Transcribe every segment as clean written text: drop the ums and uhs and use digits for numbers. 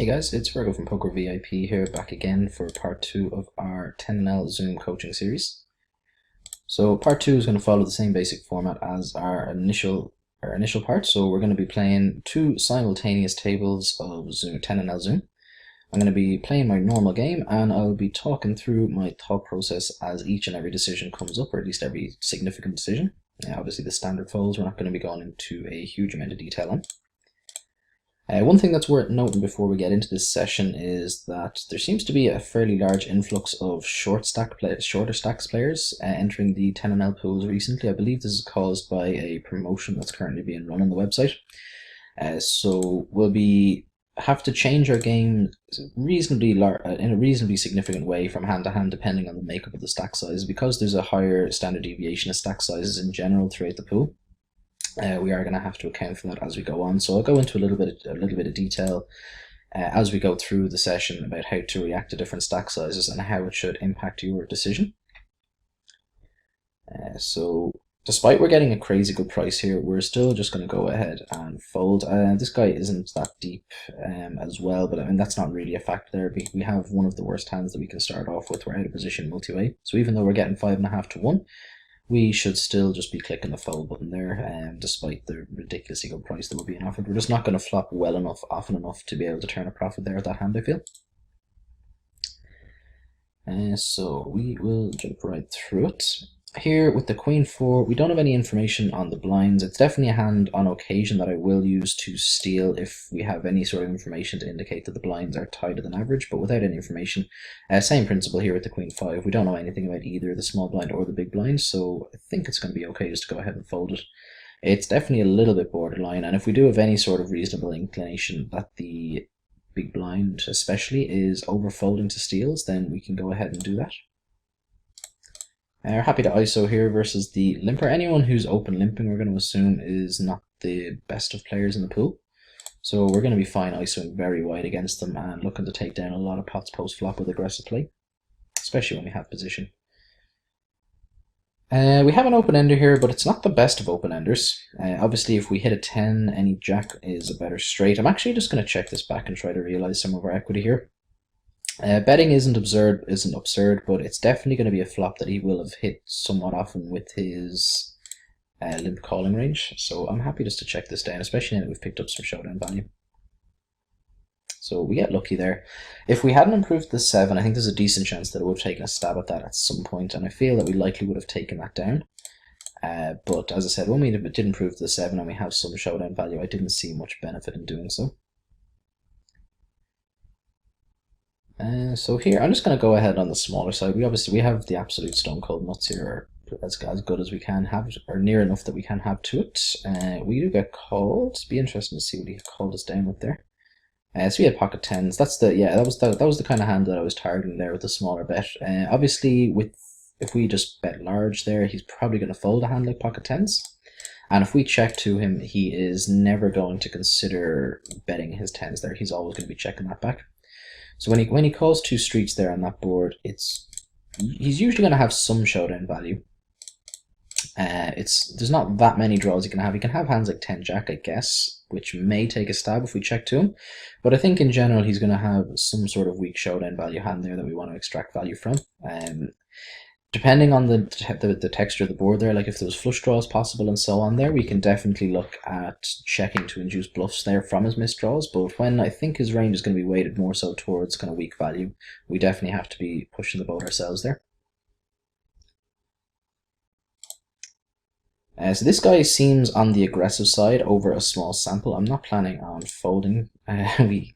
Hey guys, it's Fergal from PokerVIP here, back again for part 2 of our 10NL Zoom coaching series. So part 2 is going to follow the same basic format as our initial part. So we're going to be playing 2 simultaneous tables of Zoom 10NL Zoom. I'm going to be playing my normal game, and I'll be talking through my thought process as each and every decision comes up, or at least every significant decision. Obviously the standard folds we're not going to be going into a huge amount of detail on. One thing that's worth noting before we get into this session is that there seems to be a fairly large influx of shorter stacks players entering the 10NL pools recently. I believe this is caused by a promotion that's currently being run on the website. So we'll have to change our game in a reasonably significant way from hand to hand, depending on the makeup of the stack size, because there's a higher standard deviation of stack sizes in general throughout the pool. We are going to have to account for that as we go on. So I'll go into a little bit of detail as we go through the session about how to react to different stack sizes and how it should impact your decision. So despite we're getting a crazy good price here, we're still just going to go ahead and fold. This guy isn't that deep as well, but I mean that's not really a factor there. We have one of the worst hands that we can start off with. We're out of position multi-way, so even though we're getting 5.5 to 1, we should still just be clicking the fold button there, despite the ridiculously good price that we're being offered. We're just not going to flop well enough, often enough, to be able to turn a profit there at that hand, I feel. So we will jump right through it. Here with the Queen 4, we don't have any information on the blinds. It's definitely a hand on occasion that I will use to steal if we have any sort of information to indicate that the blinds are tighter than average, but without any information. Same principle here with the Queen 5. We don't know anything about either the small blind or the big blind, so I think it's going to be okay just to go ahead and fold it. It's definitely a little bit borderline, and if we do have any sort of reasonable inclination that the big blind especially is over folding to steals, then we can go ahead and do that. We're happy to ISO here versus the limper. Anyone who's open limping, we're going to assume, is not the best of players in the pool. So we're going to be fine ISOing very wide against them and looking to take down a lot of pots post flop with aggressive play, especially when we have position. We have an open ender here, but it's not the best of open enders. Obviously, if we hit a 10, any jack is a better straight. I'm actually just going to check this back and try to realize some of our equity here. Betting isn't absurd, but it's definitely going to be a flop that he will have hit somewhat often with his limp calling range. So I'm happy just to check this down, especially now that we've picked up some showdown value. So we get lucky there. If we hadn't improved the 7, I think there's a decent chance that I would have taken a stab at that at some point, and I feel that we likely would have taken that down. But as I said, when we did improve the 7 and we have some showdown value, I didn't see much benefit in doing so. So here, I'm just going to go ahead on the smaller side. We have the absolute stone cold nuts here, as good as we can have, or near enough that we can have to it. We do get called. It'd be interesting to see what he called us down with there. So we had pocket 10s. That was the kind of hand that I was targeting there with the smaller bet. Obviously, if we just bet large there, he's probably going to fold a hand like pocket 10s. And if we check to him, he is never going to consider betting his 10s there. He's always going to be checking that back. So when he calls 2 streets there on that board, he's usually going to have some showdown value. There's not that many draws he can have. He can have hands like 10 jack, I guess, which may take a stab if we check to him. But I think in general he's going to have some sort of weak showdown value hand there that we want to extract value from. Depending on the texture of the board there, like if there was flush draws possible and so on there, we can definitely look at checking to induce bluffs there from his missed draws. But when I think his range is going to be weighted more so towards kind of weak value, we definitely have to be pushing the boat ourselves there. So this guy seems on the aggressive side over a small sample. I'm not planning on folding. We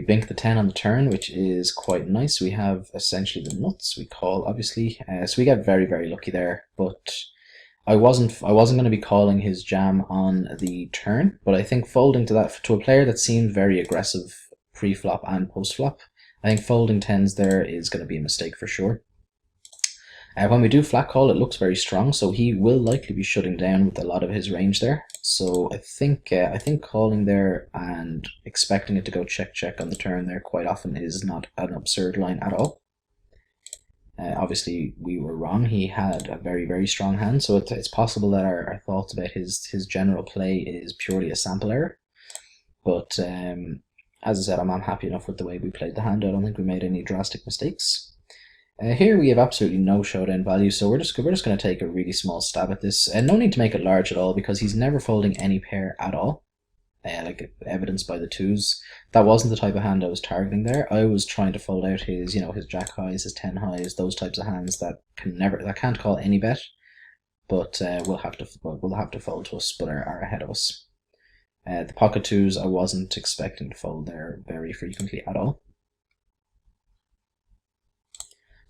bink the 10 on the turn, which is quite nice. We have essentially the nuts. We call, obviously, so we get very, very lucky there. But I wasn't going to be calling his jam on the turn. But I think folding to a player that seemed very aggressive pre-flop and post-flop, I think folding 10s there is going to be a mistake for sure. When we do flat call, it looks very strong, so he will likely be shutting down with a lot of his range there. So I think calling there and expecting it to go check on the turn there quite often is not an absurd line at all. Obviously, we were wrong. He had a very, very strong hand, so it's possible that our thoughts about his general play is purely a sample error. But as I said, I'm happy enough with the way we played the hand. I don't think we made any drastic mistakes. Here we have absolutely no showdown value, so we're just going to take a really small stab at this, and no need to make it large at all because he's never folding any pair at all, like evidenced by the twos. That wasn't the type of hand I was targeting there. I was trying to fold out his, his jack highs, his 10 highs, those types of hands that can't call any bet, but we'll have to fold to us, but are ahead of us. The pocket twos I wasn't expecting to fold there very frequently at all.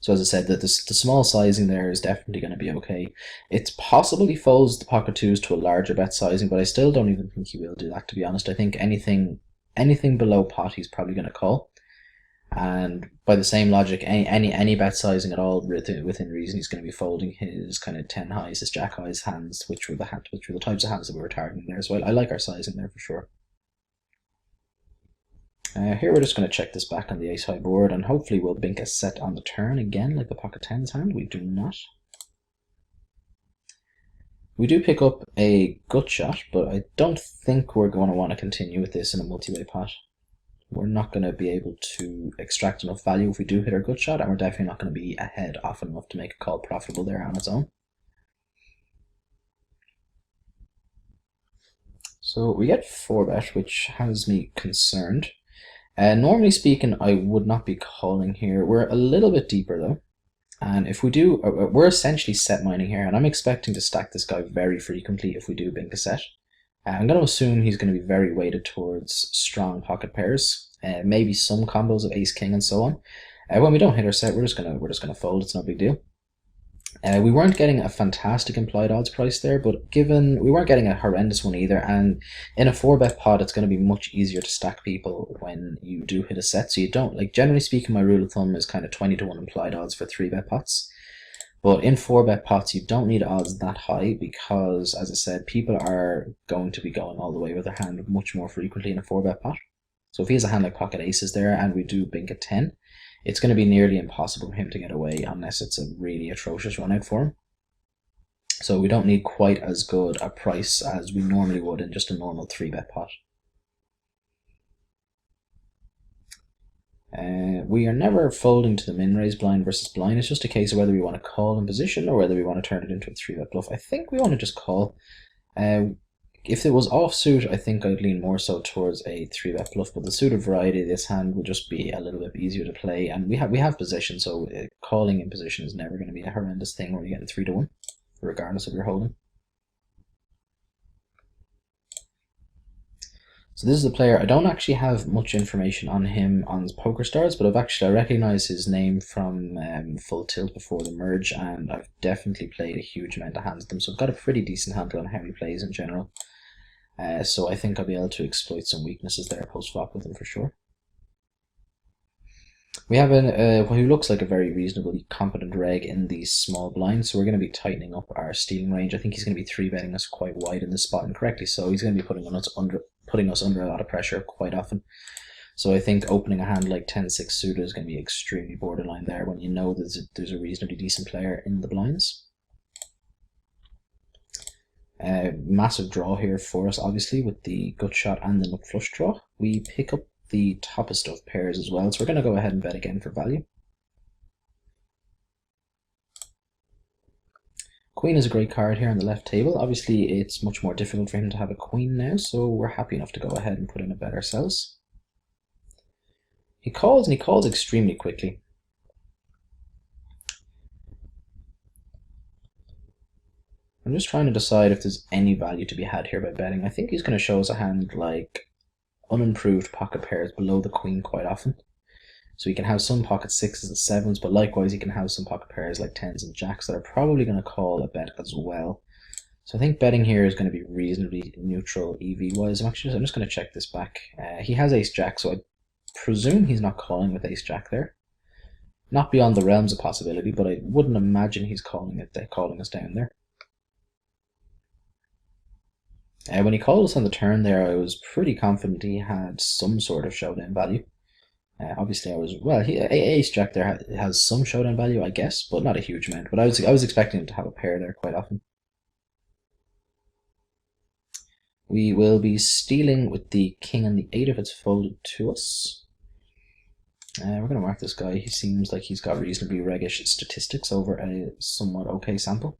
So as I said, the small sizing there is definitely going to be okay. It's possible he folds the pocket twos to a larger bet sizing, but I still don't even think he will do that, to be honest. I think anything below pot he's probably going to call. And by the same logic, any bet sizing at all within reason, he's going to be folding his kind of 10 highs, his jack highs hands, which were the types of hands that we were targeting there. So I like our sizing there for sure. Here we're just going to check this back on the ace high board, and hopefully we'll bink a set on the turn again, like the pocket tens hand. We do not. We do pick up a gut shot, but I don't think we're going to want to continue with this in a multi-way pot. We're not going to be able to extract enough value if we do hit our gut shot, and we're definitely not going to be ahead often enough to make a call profitable there on its own. So we get 4-bet, which has me concerned. Normally speaking, I would not be calling here. We're a little bit deeper though, and if we do, we're essentially set mining here, and I'm expecting to stack this guy very frequently if we do bink a set. I'm going to assume he's going to be very weighted towards strong pocket pairs, maybe some combos of ace king and so on. When we don't hit our set, we're just gonna fold. It's no big deal. We weren't getting a fantastic implied odds price there, but given we weren't getting a horrendous one either, and in a 4-bet pot it's going to be much easier to stack people when you do hit a set. So you don't, like, generally speaking, my rule of thumb is kind of 20 to 1 implied odds for 3-bet pots. But in 4-bet pots you don't need odds that high because, as I said, people are going to be going all the way with their hand much more frequently in a 4-bet pot. So if he has a hand like pocket aces there and we do bink a 10, it's going to be nearly impossible for him to get away unless it's a really atrocious run out for him. So we don't need quite as good a price as we normally would in just a normal 3-bet pot. We are never folding to the min-raise blind versus blind. It's just a case of whether we want to call in position or whether we want to turn it into a 3-bet bluff. I think we want to just call. If it was offsuit, I think I'd lean more so towards a 3-bet bluff, but the suited variety of this hand would just be a little bit easier to play, and we have position, so calling in position is never going to be a horrendous thing when you're getting 3 to 1, regardless of your holding. So this is the player. I don't actually have much information on him on Pokerstars, but I recognize his name from Full Tilt before the merge, and I've definitely played a huge amount of hands with him, so I've got a pretty decent handle on how he plays in general. So I think I'll be able to exploit some weaknesses there post-flop with him for sure. We have who looks like a very reasonably competent reg in these small blinds, so we're going to be tightening up our stealing range. I think he's going to be 3-betting us quite wide in this spot, and correctly so. He's going to be putting us under a lot of pressure quite often. So I think opening a hand like 10-6 suited is going to be extremely borderline there when you know there's a reasonably decent player in the blinds. Massive draw here for us, obviously, with the gut shot and the nut flush draw. We pick up the toppest of pairs as well, so we're going to go ahead and bet again for value. Queen is a great card here on the left table. Obviously, it's much more difficult for him to have a queen now, so we're happy enough to go ahead and put in a bet ourselves. He calls, and he calls extremely quickly. I'm just trying to decide if there's any value to be had here by betting. I think he's going to show us a hand like unimproved pocket pairs below the queen quite often. So he can have some pocket 6s and 7s, but likewise he can have some pocket pairs like 10s and jacks that are probably going to call a bet as well. So I think betting here is going to be reasonably neutral EV-wise. I'm just going to check this back. He has ace-jack, so I presume he's not calling with ace-jack there. Not beyond the realms of possibility, but I wouldn't imagine he's calling us down there. When he called us on the turn there, I was pretty confident he had some sort of showdown value. Obviously, ace-jack there has some showdown value, I guess, but not a huge amount. But I was expecting him to have a pair there quite often. We will be stealing with the king and the 8 if it's folded to us. We're going to mark this guy. He seems like he's got reasonably reggish statistics over a somewhat okay sample.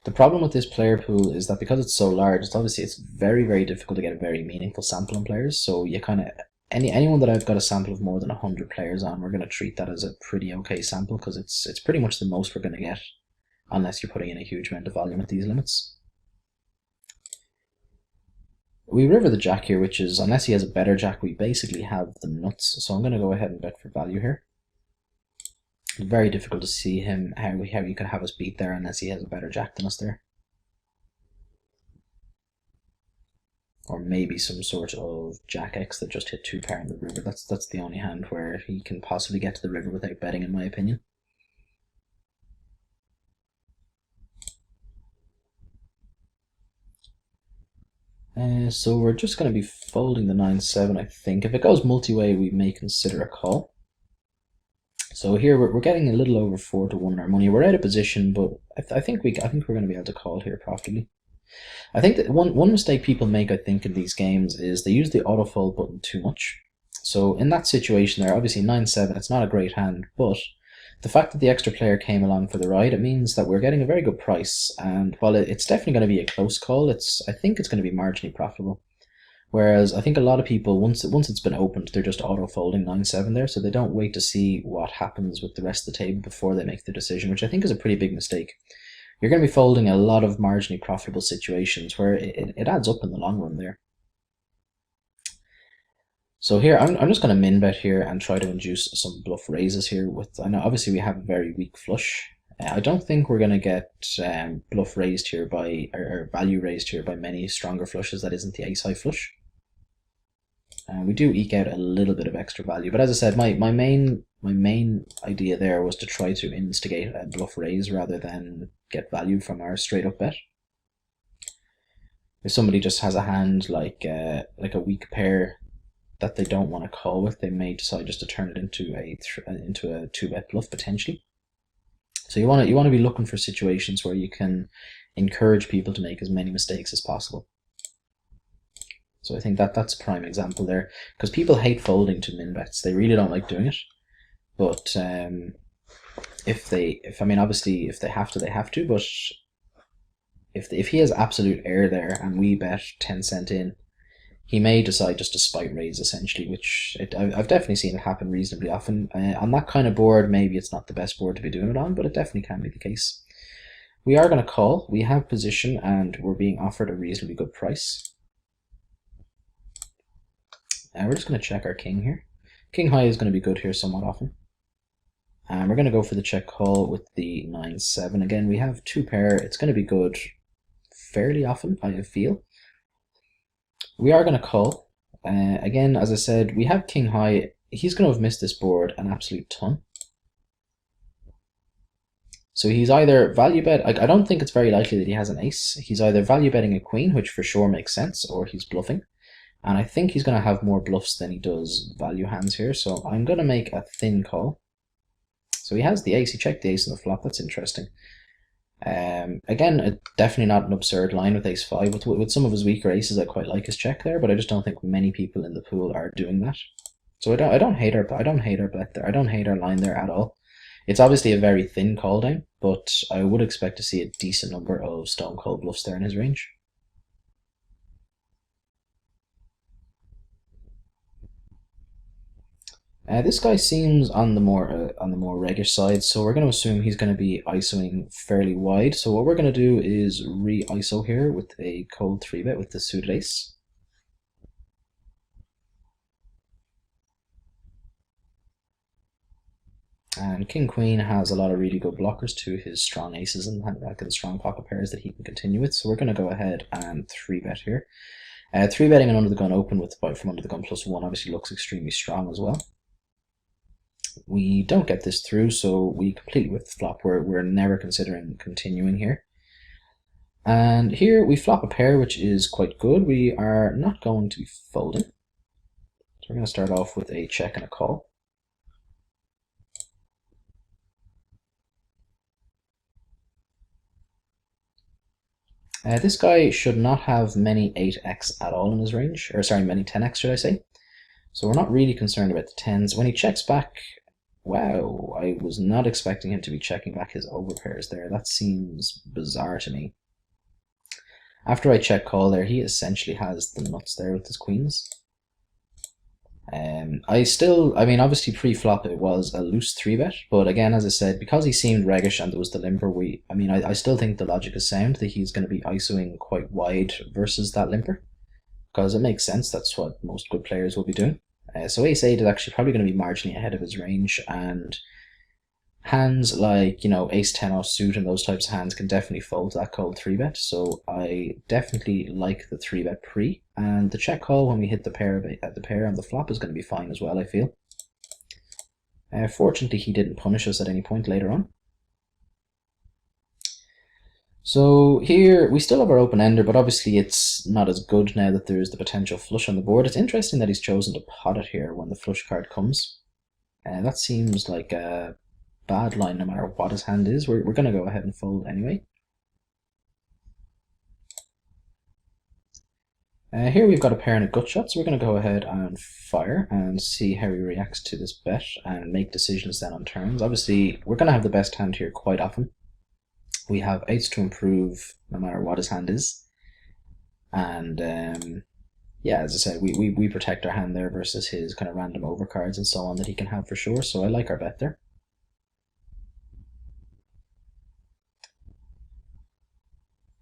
The problem with this player pool is that because it's so large, it's very, very difficult to get a very meaningful sample on players. So you kind of, anyone that I've got a sample of more than 100 players on, we're going to treat that as a pretty okay sample, because it's pretty much the most we're going to get, unless you're putting in a huge amount of volume at these limits. We river the jack here, which is, unless he has a better jack, we basically have the nuts. So I'm going to go ahead and bet for value here. It's very difficult to see him how you could have us beat there unless he has a better jack than us there. Or maybe some sort of jack X that just hit 2 pair in the river. That's the only hand where he can possibly get to the river without betting, in my opinion. So we're just going to be folding the 9-7, I think. If it goes multi-way, we may consider a call. So here we're getting a little over 4-1 in our money. We're out of position, but I think we're going to be able to call here profitably. I think that one mistake people make, I think, in these games is they use the auto fold button too much. So in that situation there, obviously 9-7, it's not a great hand, but the fact that the extra player came along for the ride, it means that we're getting a very good price. And while it's definitely going to be a close call, I think it's going to be marginally profitable. Whereas I think a lot of people, once it's been opened, they're just auto-folding 9-7 there, so they don't wait to see what happens with the rest of the table before they make the decision, which I think is a pretty big mistake. You're going to be folding a lot of marginally profitable situations where it adds up in the long run there. So here, I'm just going to min bet here and try to induce some bluff raises here. I know obviously we have a very weak flush. I don't think we're going to get bluff raised here or value raised here by many stronger flushes that isn't the ace-high flush. We do eke out a little bit of extra value, but as I said, my main idea there was to try to instigate a bluff raise rather than get value from our straight up bet. If somebody just has a hand like a weak pair that they don't want to call with, they may decide just to turn it into a 2-bet bluff potentially. So you want to be looking for situations where you can encourage people to make as many mistakes as possible. So I think that's a prime example there, because people hate folding to min bets. They really don't like doing it. But obviously if they have to, they have to. But if he has absolute air there and we bet 10 cent in, he may decide just to spite raise essentially, which I've definitely seen it happen reasonably often. On that kind of board, maybe it's not the best board to be doing it on, but it definitely can be the case. We are going to call. We have position and we're being offered a reasonably good price. We're just going to check our king here. King high is going to be good here somewhat often. And we're going to go for the check call with the 9-7. Again, we have 2 pair. It's going to be good fairly often, I feel. We are going to call. Again, as I said, we have king high. He's going to have missed this board an absolute ton. So he's either value bet. I don't think it's very likely that he has an ace. He's either value betting a queen, which for sure makes sense, or he's bluffing. And I think he's going to have more bluffs than he does value hands here. So I'm going to make a thin call. So he has the ace. He checked the ace on the flop. That's interesting. Again, definitely not an absurd line with ace-5. With some of his weaker aces, I quite like his check there, but I just don't think many people in the pool are doing that. So I don't hate our bet there. I don't hate our line there at all. It's obviously a very thin call down, but I would expect to see a decent number of stone cold bluffs there in his range. This guy seems on the more reggish side, so we're going to assume he's going to be ISOing fairly wide. So what we're going to do is re-ISO here with a cold 3-bet with the suited ace. And King Queen has a lot of really good blockers to his strong aces and the strong pocket pairs that he can continue with. So we're going to go ahead and 3-bet here. 3-betting an under the gun open with from under the gun +1 obviously looks extremely strong as well. We don't get this through, so we completely whip the flop. We're never considering continuing here. And here we flop a pair, which is quite good. We are not going to be folding. So we're going to start off with a check and a call. This guy should not have many 8x at all in his range, or sorry, many 10x should I say. So we're not really concerned about the 10s. When he checks back, wow, I was not expecting him to be checking back his overpairs there. That seems bizarre to me. After I check call there, he essentially has the nuts there with his queens. I mean, obviously pre-flop it was a loose 3-bet, but again, as I said, because he seemed reggish and there was the limper, I still think the logic is sound that he's going to be ISOing quite wide versus that limper, because it makes sense. That's what most good players will be doing. So ace-8 is actually probably going to be marginally ahead of his range, and hands like, ace-10 offsuit and those types of hands can definitely fold that cold 3-bet, so I definitely like the 3-bet pre, and the check call when we hit the pair on the flop is going to be fine as well, I feel. Fortunately, he didn't punish us at any point later on. So here, we still have our open-ender, but obviously it's not as good now that there is the potential flush on the board. It's interesting that he's chosen to pot it here when the flush card comes. That seems like a bad line no matter what his hand is. We're going to go ahead and fold anyway. Here we've got a pair and a gut shot, so we're going to go ahead and fire and see how he reacts to this bet and make decisions then on turns. Obviously, we're going to have the best hand here quite often. We have eights to improve no matter what his hand is. And yeah, as I said, we protect our hand there versus his kind of random overcards and so on that he can have for sure, so I like our bet there.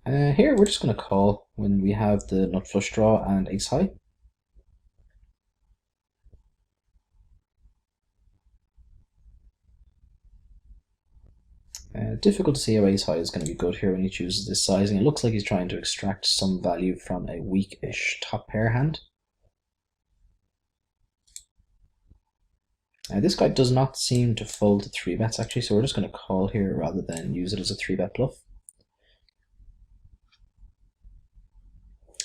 Here we're just going to call when we have the nut flush draw and ace high. Difficult to see how ace high is going to be good here when he chooses this sizing. It looks like he's trying to extract some value from a weak-ish top pair hand. This guy does not seem to fold to 3-bets actually, so we're just going to call here rather than use it as a 3-bet bluff.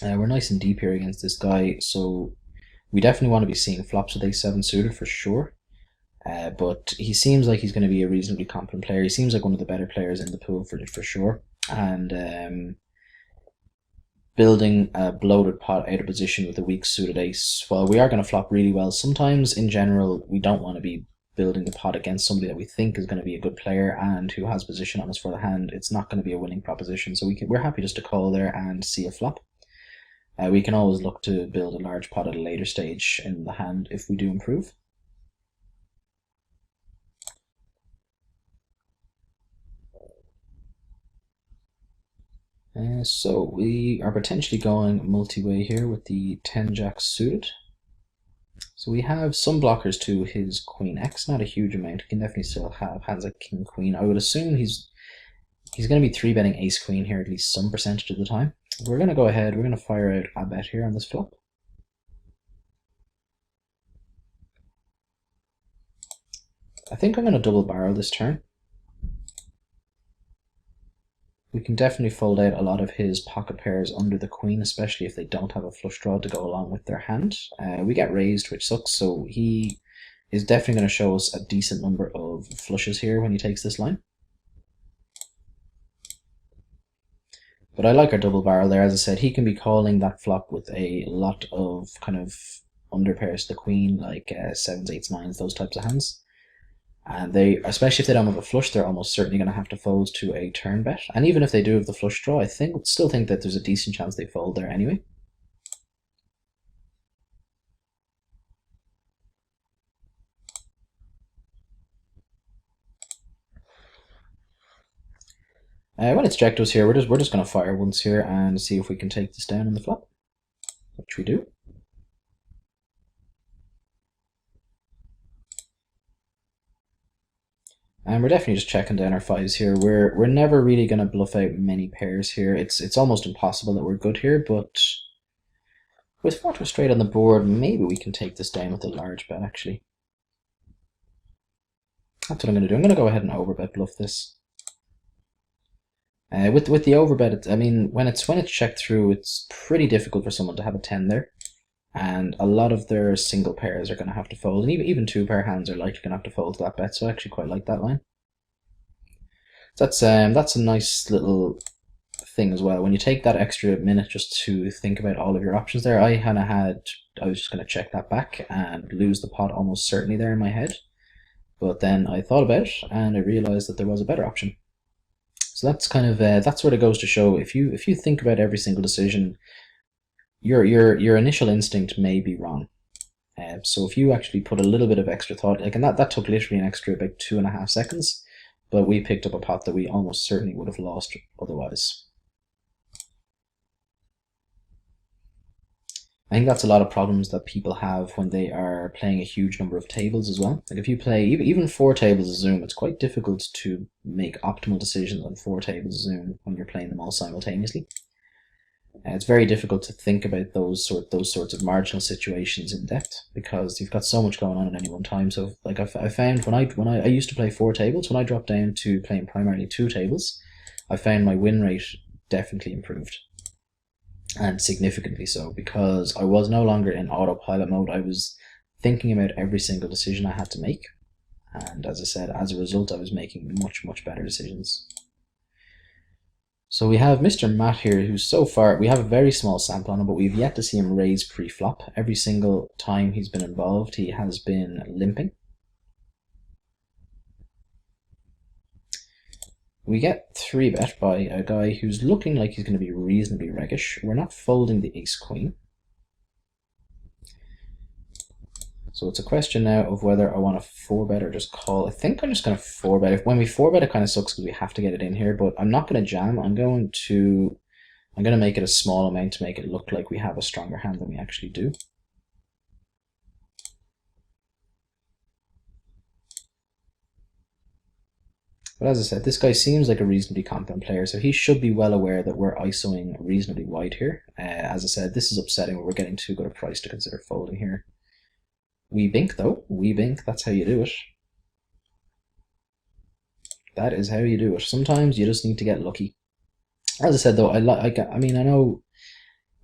We're nice and deep here against this guy, so we definitely want to be seeing flops with ace-7 suited for sure. But he seems like he's going to be a reasonably competent player. He seems like one of the better players in the pool for sure. And building a bloated pot out of position with a weak suited ace, well, we are going to flop really well. Sometimes, in general, we don't want to be building the pot against somebody that we think is going to be a good player and who has position on us for the hand. It's not going to be a winning proposition, so we're happy just to call there and see a flop. We can always look to build a large pot at a later stage in the hand if we do improve. So we are potentially going multi-way here with the 10-jack suited. So we have some blockers to his queen x, not a huge amount. He can definitely still have hands like king queen. I would assume he's going to be 3-betting ace queen here at least some percentage of the time. We're going to go ahead, we're going to fire out a bet here on this flop. I think I'm going to double barrel this turn. We can definitely fold out a lot of his pocket pairs under the queen, especially if they don't have a flush draw to go along with their hand. We get raised, which sucks, so he is definitely going to show us a decent number of flushes here when he takes this line. But I like our double barrel there. As I said, he can be calling that flop with a lot of kind of under pairs to the queen, like 7s, 8s, 9s, those types of hands. And they, especially if they don't have a flush, they're almost certainly going to have to fold to a turn bet. And even if they do have the flush draw, I still think that there's a decent chance they fold there anyway. When it's jack deuce here, we're just going to fire once here and see if we can take this down on the flop, which we do. And we're definitely just checking down our 5s here. We're never really going to bluff out many pairs here. It's almost impossible that we're good here, but with 4 to a straight on the board, maybe we can take this down with a large bet actually. That's what I'm going to do. I'm going to go ahead and overbet bluff this. With the overbet, I mean, when it's checked through, it's pretty difficult for someone to have a 10 there. And a lot of their single pairs are going to have to fold, and even 2-pair hands are likely going to have to fold to that bet, so I actually quite like that line. So that's a nice little thing as well. When you take that extra minute just to think about all of your options there, I was just going to check that back and lose the pot almost certainly there in my head. But then I thought about it and I realized that there was a better option. So that's kind of that's what it goes to show. If you think about every single decision, your initial instinct may be wrong. So if you actually put a little bit of extra thought, like, and that took literally an extra about 2.5 seconds, but we picked up a pot that we almost certainly would have lost otherwise. I think that's a lot of problems that people have when they are playing a huge number of tables as well. Like if you play even 4 tables of Zoom, it's quite difficult to make optimal decisions on 4 tables of Zoom when you're playing them all simultaneously. It's very difficult to think about those sorts of marginal situations in depth because you've got so much going on at any one time. So like I found when I used to play 4 tables, when I dropped down to playing primarily 2 tables, I found my win rate definitely improved. And significantly so, because I was no longer in autopilot mode. I was thinking about every single decision I had to make, and as I said, as a result I was making much better decisions. So we have Mr. Matt here, who so far, we have a very small sample on him, but we've yet to see him raise pre-flop. Every single time he's been involved, he has been limping. We get 3-bet by a guy who's looking like he's going to be reasonably reggish. We're not folding the ace-queen. So it's a question now of whether I want to 4-bet or just call. I think I'm just going to 4-bet. When we 4-bet, it kind of sucks because we have to get it in here, but I'm not going to jam. I'm going to make it a small amount to make it look like we have a stronger hand than we actually do. But as I said, this guy seems like a reasonably competent player, so he should be well aware that we're ISOing reasonably wide here. As I said, this is upsetting, but we're getting too good a price to consider folding here. We bink though, we bink, that's how you do it. That is how you do it. Sometimes you just need to get lucky. As I said though, I know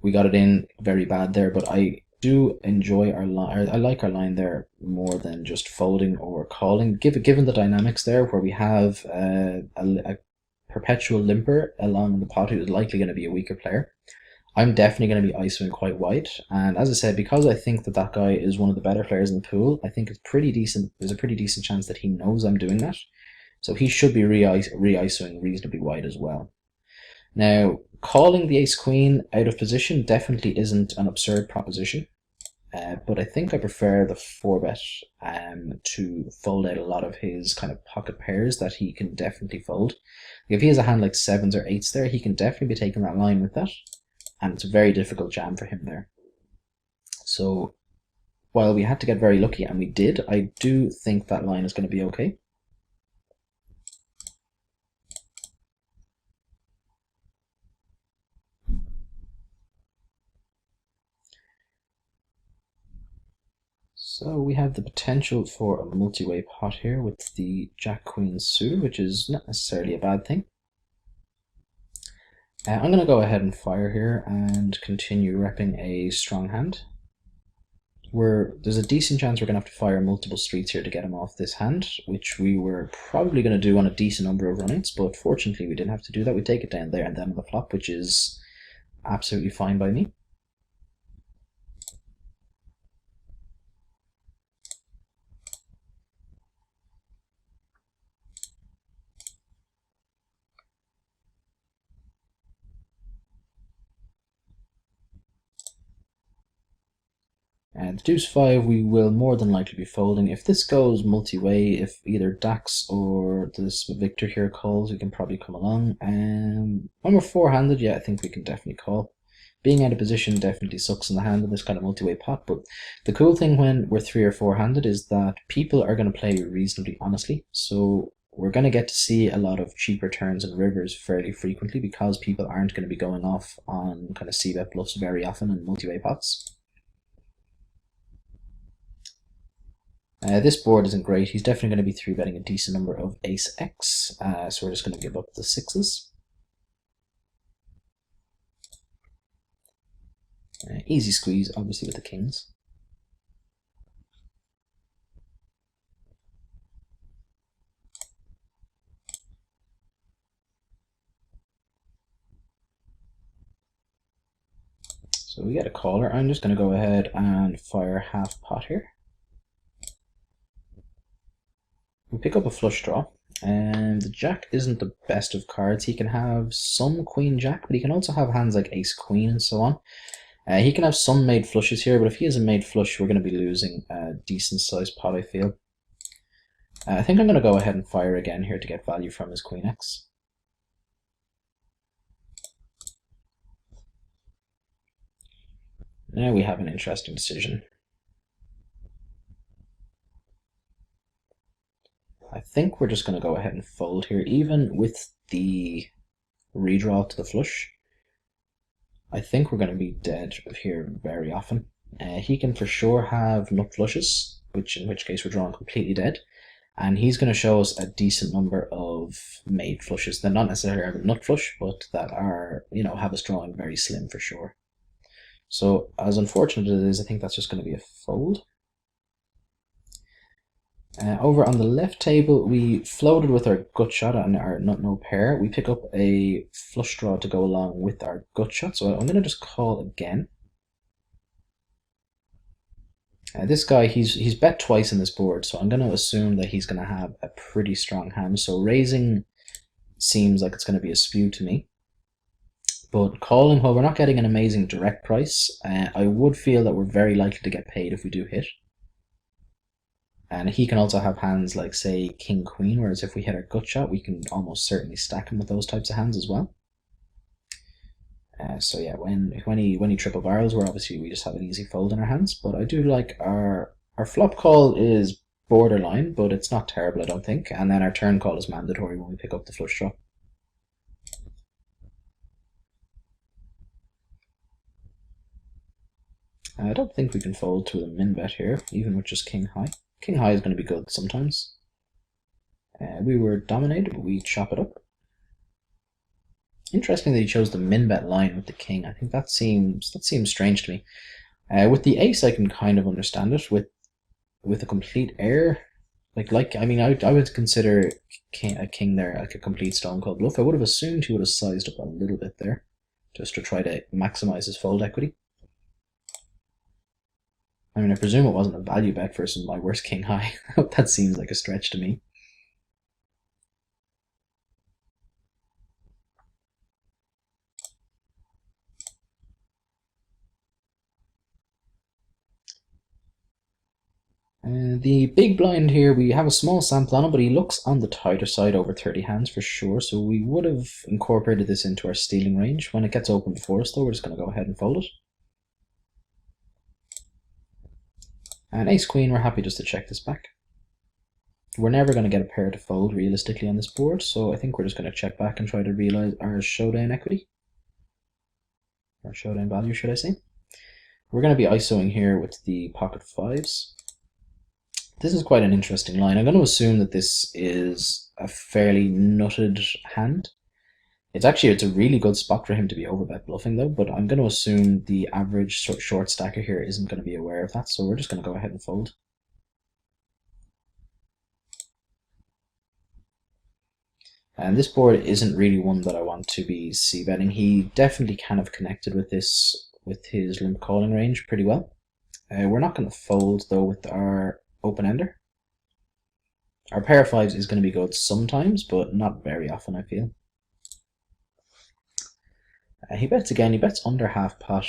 we got it in very bad there, but I do enjoy our line. I like our line there more than just folding or calling. Given the dynamics there, where we have a perpetual limper along the pot who is likely going to be a weaker player, I'm definitely going to be ISOing quite wide. And as I said, because I think that guy is one of the better players in the pool, I think it's pretty decent. There's a pretty decent chance that he knows I'm doing that, so he should be re-ISOing reasonably wide as well. Now, calling the ace-queen out of position definitely isn't an absurd proposition, but I think I prefer the 4-bet to fold out a lot of his kind of pocket pairs that he can definitely fold. If he has a hand like 7s or 8s there, he can definitely be taking that line with that, and it's a very difficult jam for him there. So while we had to get very lucky, and we did, I do think that line is going to be okay. So we have the potential for a multi-way pot here with the Jack-Queen suited, which is not necessarily a bad thing. I'm going to go ahead and fire here and continue repping a strong hand. There's a decent chance we're going to have to fire multiple streets here to get him off this hand, which we were probably going to do on a decent number of run-ins, but fortunately we didn't have to do that. We take it down there and then on the flop, which is absolutely fine by me. And the deuce-5 we will more than likely be folding. If this goes multi-way, if either Dax or this Victor here calls, we can probably come along. When we're 4-handed, yeah, I think we can definitely call. Being out of position definitely sucks in the hand in this kind of multi-way pot, but the cool thing when we're 3 or 4-handed is that people are going to play reasonably honestly, so we're going to get to see a lot of cheaper turns and rivers fairly frequently because people aren't going to be going off on kind of c-bet bluffs very often in multi-way pots. This board isn't great. He's definitely going to be 3-betting a decent number of ace-x, so we're just going to give up the 6s. Easy squeeze, obviously, with the kings. So we get a caller. I'm just going to go ahead and fire half pot here. We pick up a flush draw, and the jack isn't the best of cards. He can have some queen jack, but he can also have hands like ace queen and so on. He can have some made flushes here, but if he has a made flush, we're going to be losing a decent sized pot, I feel. I think I'm going to go ahead and fire again here to get value from his queen X. Now we have an interesting decision. I think we're just going to go ahead and fold here, even with the redraw to the flush. I think we're going to be dead here very often. He can for sure have nut flushes, in which case we're drawing completely dead. And he's going to show us a decent number of made flushes. They're not necessarily a nut flush, but that are, have us drawing very slim for sure. So as unfortunate as it is, I think that's just going to be a fold. Over on the left table, we floated with our gut shot and our nut-no pair. We pick up a flush draw to go along with our gut shot, so I'm going to just call again. This guy, he's bet twice in this board, so I'm going to assume that he's going to have a pretty strong hand. So raising seems like it's going to be a spew to me. But calling, while we're not getting an amazing direct price, I would feel that we're very likely to get paid if we do hit. And he can also have hands like, say, king queen, whereas if we hit our gut shot, we can almost certainly stack him with those types of hands as well. So yeah, when he triple barrels, we just have an easy fold in our hands. But I do like our flop call is borderline, but it's not terrible, I don't think. And then our turn call is mandatory when we pick up the flush draw. I don't think we can fold to a min bet here, even with just king high. King high is going to be good sometimes. We were dominated, but we chop it up. Interesting that he chose the min bet line with the king. I think that seems strange to me. With the ace, I can kind of understand it. With a complete air, I would consider a king there like a complete stone cold bluff. I would have assumed he would have sized up a little bit there, just to try to maximize his fold equity. I mean, I presume it wasn't a value bet versus my worst king high. That seems like a stretch to me. The big blind here, we have a small sample on him, but he looks on the tighter side, over 30 hands for sure, so we would have incorporated this into our stealing range. When it gets opened for us though, we're just going to go ahead and fold it. And ace queen, we're happy just to check this back. We're never going to get a pair to fold realistically on this board, so I think we're just going to check back and try to realize our showdown equity. Or showdown value, should I say. We're going to be ISOing here with the pocket fives. This is quite an interesting line. I'm going to assume that this is a fairly nutted hand. It's a really good spot for him to be overbet bluffing though, but I'm going to assume the average short stacker here isn't going to be aware of that, so we're just going to go ahead and fold. And this board isn't really one that I want to be c-betting. He definitely kind of connected with this, with his limp calling range pretty well. We're not going to fold though with our open ender. Our pair of fives is going to be good sometimes, but not very often, I feel. He bets again. He bets under half pot.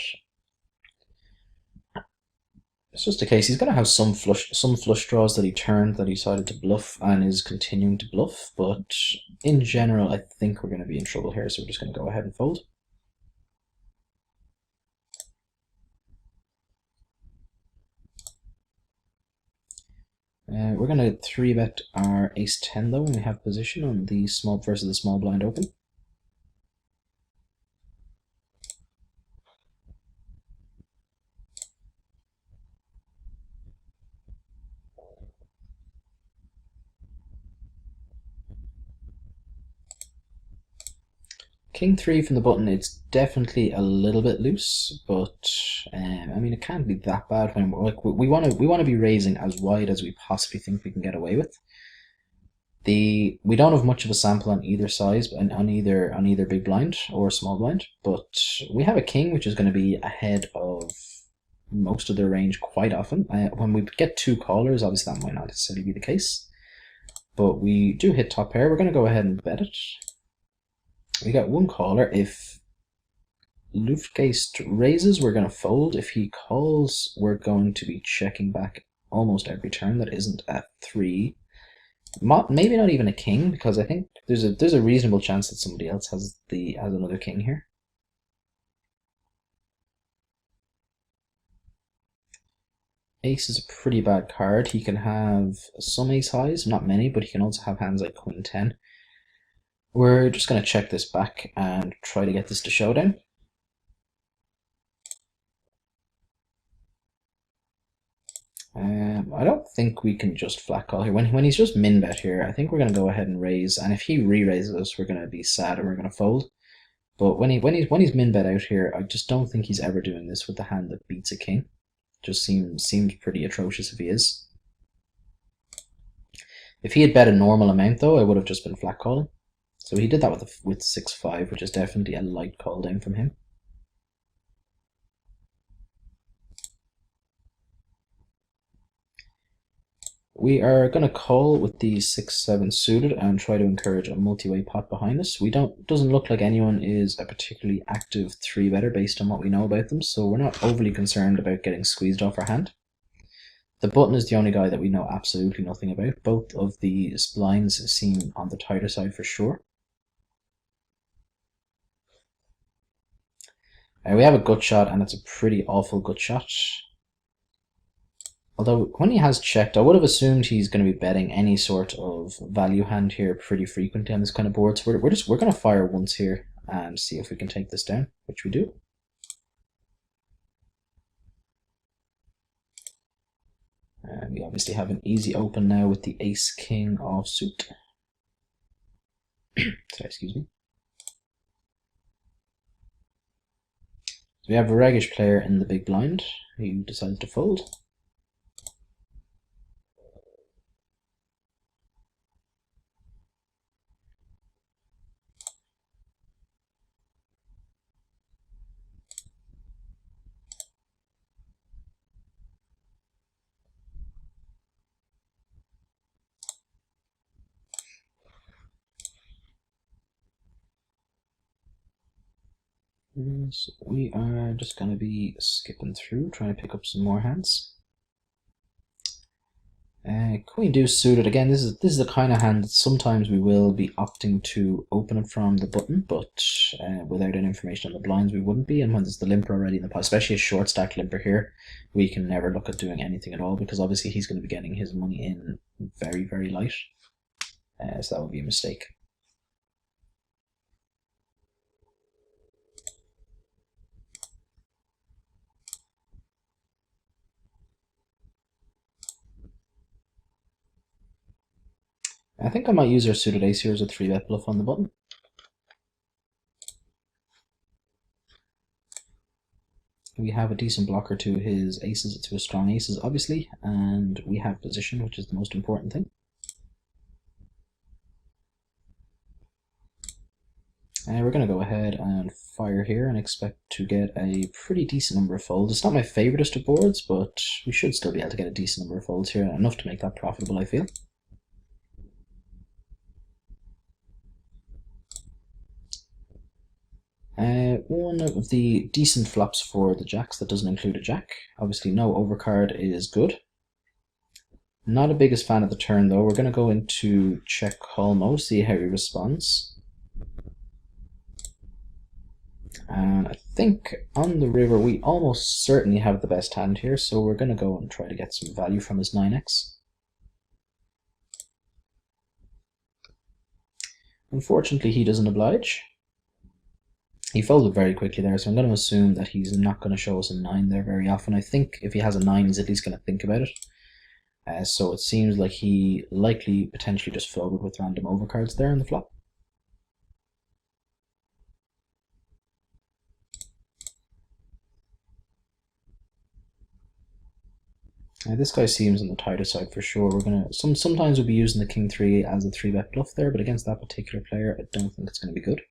It's just a case he's going to have some flush draws that he turned, that he decided to bluff and is continuing to bluff. But in general, I think we're going to be in trouble here, so we're just going to go ahead and fold. We're going to 3-bet our ace-10 though when we have position on the small versus the small blind open. King 3 from the button, it's definitely a little bit loose, but I mean it can't be that bad when we want to be raising as wide as we possibly think we can get away with. We don't have much of a sample on either size, on either big blind or small blind, but we have a king which is going to be ahead of of most of their range quite often. When we get two callers, obviously that might not necessarily be the case, but we do hit top pair. We're going to go ahead and bet it. We got one caller. If Luftgeist raises, we're going to fold. If he calls, we're going to be checking back almost every turn that isn't at 3. Maybe not even a king, because I think there's a reasonable chance that somebody else has another king here. Ace is a pretty bad card. He can have some ace highs, not many, but he can also have hands like queen 10. We're just going to check this back and try to get this to showdown. I don't think we can just flat call here. When he's just min bet here, I think we're going to go ahead and raise, and if he re-raises us, we're going to be sad and we're going to fold. But when he's min bet out here, I just don't think he's ever doing this with the hand that beats a king. Just seems pretty atrocious if he is. If he had bet a normal amount though, I would have just been flat calling. So he did that with 6-5, which is definitely a light call down from him. We are going to call with the 6-7 suited and try to encourage a multi-way pot behind us. Doesn't look like anyone is a particularly active 3-better based on what we know about them, so we're not overly concerned about getting squeezed off our hand. The button is the only guy that we know absolutely nothing about. Both of the blinds seem on the tighter side for sure. We have a gut shot, and it's a pretty awful gut shot. Although, when he has checked, I would have assumed he's going to be betting any sort of value hand here pretty frequently on this kind of board. So we're going to fire once here and see if we can take this down, which we do. And we obviously have an easy open now with the ace-king offsuit. Sorry, excuse me. So we have a raggish player in the big blind who decided to fold. So we are just going to be skipping through, trying to pick up some more hands. Queen deuce suited. Again, this is the kind of hand that sometimes we will be opting to open it from the button, but without any information on the blinds we wouldn't be. And when there's the limper already in the pot, especially a short stack limper here, we can never look at doing anything at all, because obviously he's going to be getting his money in very, very light. So that would be a mistake. I think I might use our suited ace here as a 3-bet bluff on the button. We have a decent blocker to his aces, to his strong aces, obviously, and we have position, which is the most important thing. We're going to go ahead and fire here and expect to get a pretty decent number of folds. It's not my favoritist of boards, but we should still be able to get a decent number of folds here, enough to make that profitable, I feel. One of the decent flops for the jacks that doesn't include a jack. Obviously no overcard is good. Not a biggest fan of the turn though. We're going to go into check call mode, see how he responds. And I think on the river we almost certainly have the best hand here, so we're going to go and try to get some value from his 9x. Unfortunately he doesn't oblige. He folded very quickly there, so I'm going to assume that he's not going to show us a 9 there very often. I think if he has a 9, he's at least going to think about it. So it seems like he likely potentially just folded with random overcards there on the flop. This guy seems on the tighter side for sure. We're gonna sometimes we'll be using the king 3 as a 3-bet bluff there, but against that particular player, I don't think it's going to be good.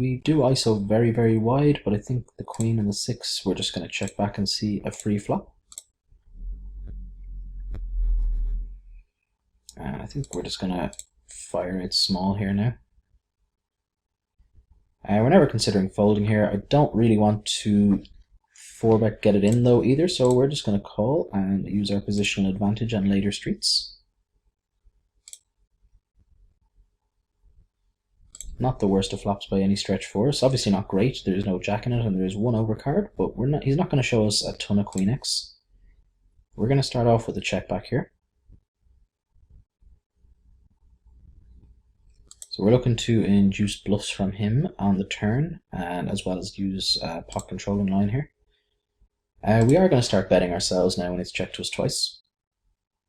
we do ISO very wide, but I think the queen and the 6, we're just going to check back and see a free flop. And I think we're just going to fire it small here now. We're never considering folding here. I don't really want to 4-bet get it in though either, so we're just going to call and use our positional advantage on later streets. Not the worst of flops by any stretch for us. Obviously not great. There's no jack in it and there's one overcard, but he's not going to show us a ton of queen X. We're going to start off with a check back here. So we're looking to induce bluffs from him on the turn, and as well as use pot controlling line here. We are going to start betting ourselves now when it's checked to us twice.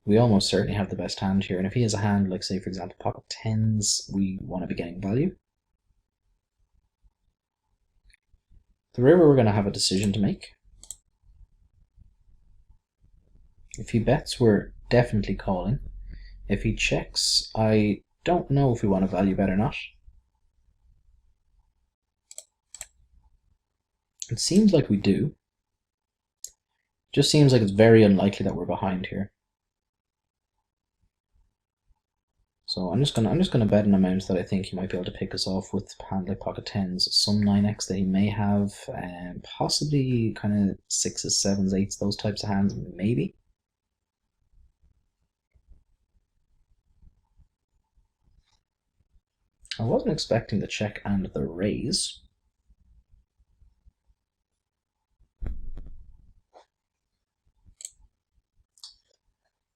We almost certainly have the best hand here, and if he has a hand like, say for example, pocket tens, we want to be getting value. The river, we're going to have a decision to make. If he bets, we're definitely calling. If he checks, I don't know if we want to value bet or not. It seems like we do. Just seems like it's very unlikely that we're behind here. So I'm just gonna bet an amount that I think he might be able to pick us off with hand like pocket tens, some 9x that he may have, and possibly kind of 6s, 7s, 8s, those types of hands, maybe. I wasn't expecting the check and the raise.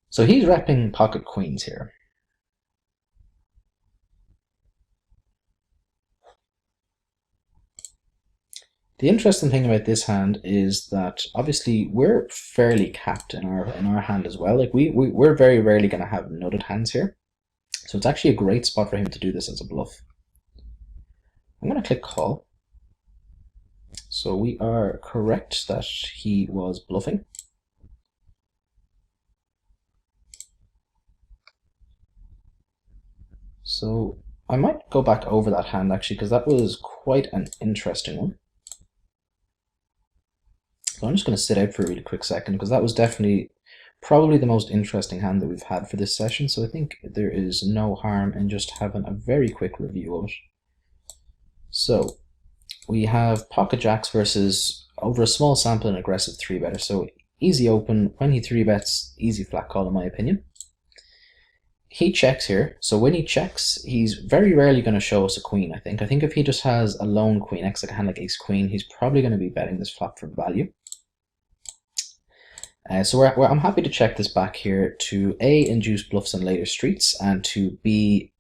So he's repping pocket queens here. The interesting thing about this hand is that obviously we're fairly capped in our hand as well. Like we're very rarely going to have nutted hands here. So it's actually a great spot for him to do this as a bluff. I'm going to click call. So we are correct that he was bluffing. So I might go back over that hand actually, because that was quite an interesting one. So I'm just going to sit out for a really quick second, because that was definitely probably the most interesting hand that we've had for this session. So I think there is no harm in just having a very quick review of it. So we have pocket jacks versus, over a small sample, an aggressive 3-better. So easy open. When he 3-bets, easy flat call in my opinion. He checks here, so when he checks, he's very rarely going to show us a queen, I think. I think if he just has a lone queen X, like a hand like ace queen, he's probably going to be betting this flop for value. So I'm happy to check this back here to A, induce bluffs on later streets, and to B,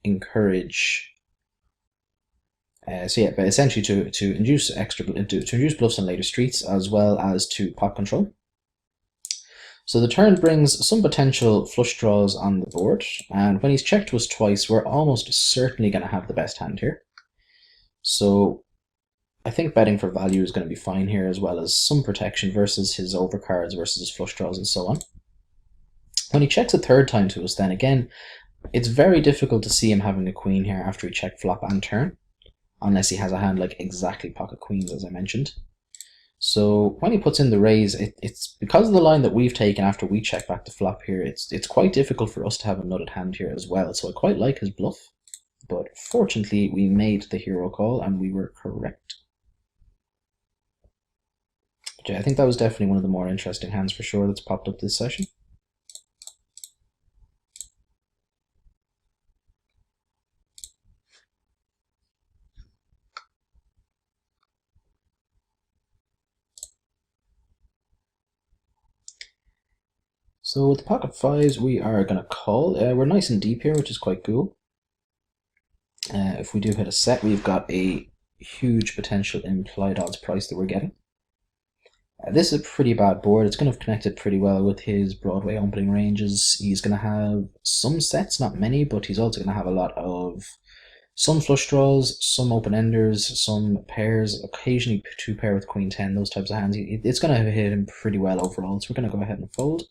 encourage. But essentially to induce to induce bluffs on later streets, as well as to pot control. So the turn brings some potential flush draws on the board, and when he's checked to us twice, we're almost certainly going to have the best hand here. So I think betting for value is going to be fine here, as well as some protection versus his overcards, versus his flush draws, and so on. When he checks a third time to us, then again, it's very difficult to see him having a queen here after he checked flop and turn, unless he has a hand like exactly pocket queens, as I mentioned. So when he puts in the raise, it's because of the line that we've taken after we check back the flop here, it's quite difficult for us to have a nutted hand here as well. So I quite like his bluff, but fortunately we made the hero call and we were correct. But yeah, I think that was definitely one of the more interesting hands for sure that's popped up this session. So with the pocket fives, we are going to call. We're nice and deep here, which is quite cool. If we do hit a set, we've got a huge potential implied odds price that we're getting. This is a pretty bad board. It's going to have connected pretty well with his Broadway opening ranges. He's going to have some sets, not many, but he's also going to have a lot of some flush draws, some open-enders, some pairs, occasionally 2-pair with Queen 10, those types of hands. It's going to hit him pretty well overall, so we're going to go ahead and fold.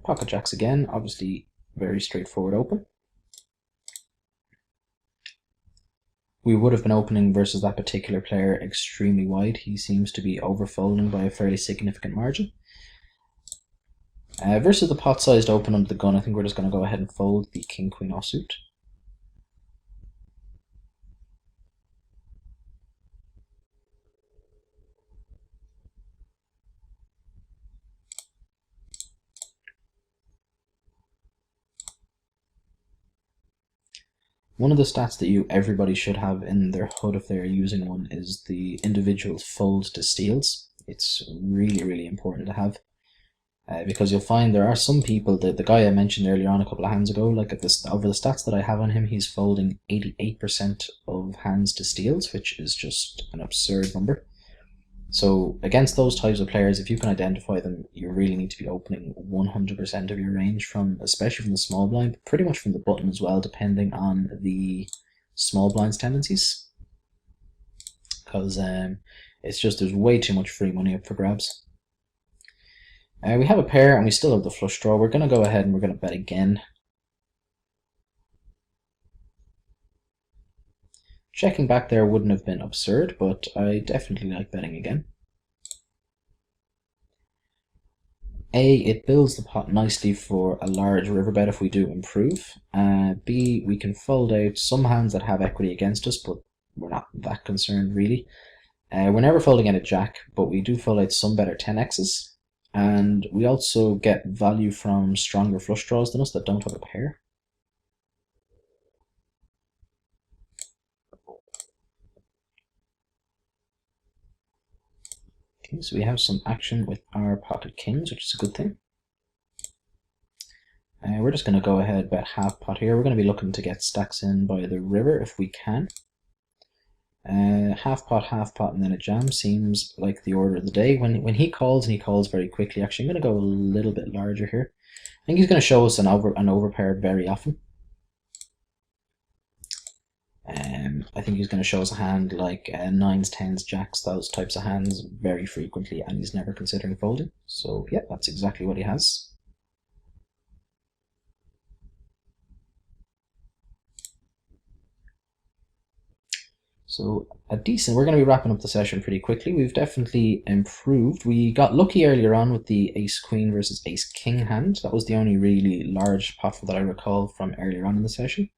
Pocket jacks again, obviously very straightforward open. We would have been opening versus that particular player extremely wide. He seems to be overfolding by a fairly significant margin. Versus the pot-sized open under the gun, I think we're just going to go ahead and fold the king-queen offsuit. One of the stats that everybody should have in their HUD if they're using one is the individual folds to steals. It's really, really important to have. Because you'll find there are some people, the guy I mentioned earlier on a couple of hands ago, like over the stats that I have on him, he's folding 88% of hands to steals, which is just an absurd number. So against those types of players, if you can identify them, you really need to be opening 100% of your range especially from the small blind, but pretty much from the button as well, depending on the small blind's tendencies. Because it's just there's way too much free money up for grabs. We have a pair and we still have the flush draw. We're going to go ahead and we're going to bet again. Checking back there wouldn't have been absurd, but I definitely like betting again. A, it builds the pot nicely for a large river bet if we do improve. B, we can fold out some hands that have equity against us, but we're not that concerned really. We're never folding out a jack, but we do fold out some better 10x's. And we also get value from stronger flush draws than us that don't have a pair. Okay, so we have some action with our pocket kings, which is a good thing. We're just going to go ahead bet half pot here. We're going to be looking to get stacks in by the river if we can. Half pot, and then a jam seems like the order of the day. When he calls, and he calls very quickly, actually I'm going to go a little bit larger here. I think he's going to show us an overpair very often. I think he's going to show us a hand like 9s, 10s, jacks, those types of hands very frequently, and he's never considering folding. So yeah, that's exactly what he has. So we're going to be wrapping up the session pretty quickly. We've definitely improved. We got lucky earlier on with the ace-queen versus ace-king hand. That was the only really large pot that I recall from earlier on in the session.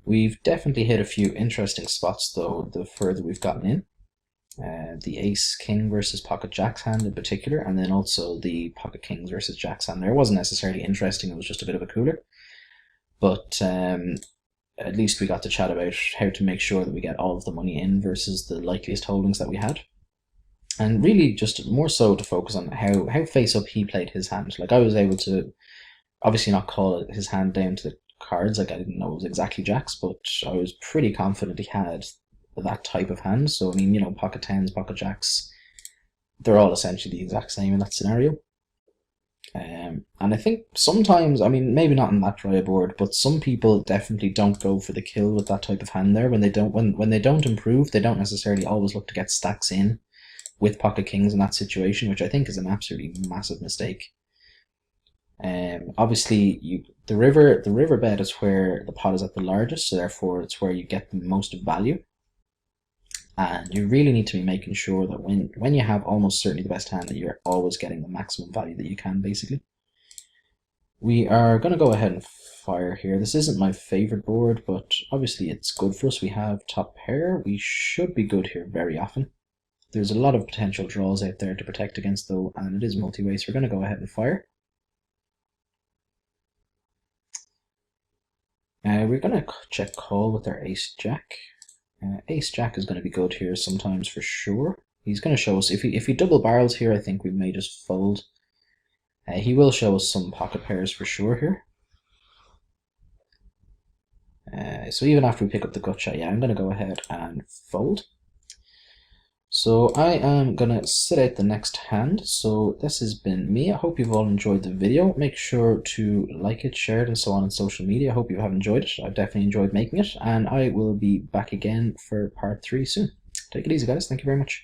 We've definitely hit a few interesting spots though, the further we've gotten in. The ace-king versus pocket jacks hand in particular, and then also the pocket kings versus jacks hand there. It wasn't necessarily interesting, it was just a bit of a cooler. But at least we got to chat about how to make sure that we get all of the money in versus the likeliest holdings that we had. And really just more so to focus on how face up he played his hand. Like I was able to obviously not call his hand down to the cards, like I didn't know it was exactly jacks, but I was pretty confident he had that type of hand. So I mean, you know, pocket 10s, pocket jacks, they're all essentially the exact same in that scenario. And I think sometimes, I mean, maybe not in that dry board, but some people definitely don't go for the kill with that type of hand there. When they don't improve, they don't necessarily always look to get stacks in with pocket kings in that situation, which I think is an absolutely massive mistake. Obviously, the river bet is where the pot is at the largest, so therefore it's where you get the most value. And you really need to be making sure that when you have almost certainly the best hand, that you're always getting the maximum value that you can, basically. We are going to go ahead and fire here. This isn't my favorite board, but obviously it's good for us. We have top pair. We should be good here very often. There's a lot of potential draws out there to protect against though, and it is multi-way, so we're going to go ahead and fire. We're going to check call with our ace-jack. Ace-jack is going to be good here sometimes for sure. He's going to show us, if he double barrels here, I think we may just fold. He will show us some pocket pairs for sure here. So even after we pick up the gut shot, yeah, I'm going to go ahead and fold. So I am going to sit out the next hand. So this has been me. I hope you've all enjoyed the video. Make sure to like it, share it, and so on social media. I hope you have enjoyed it. I've definitely enjoyed making it, and I will be back again for part 3 soon. Take it easy, guys. Thank you very much.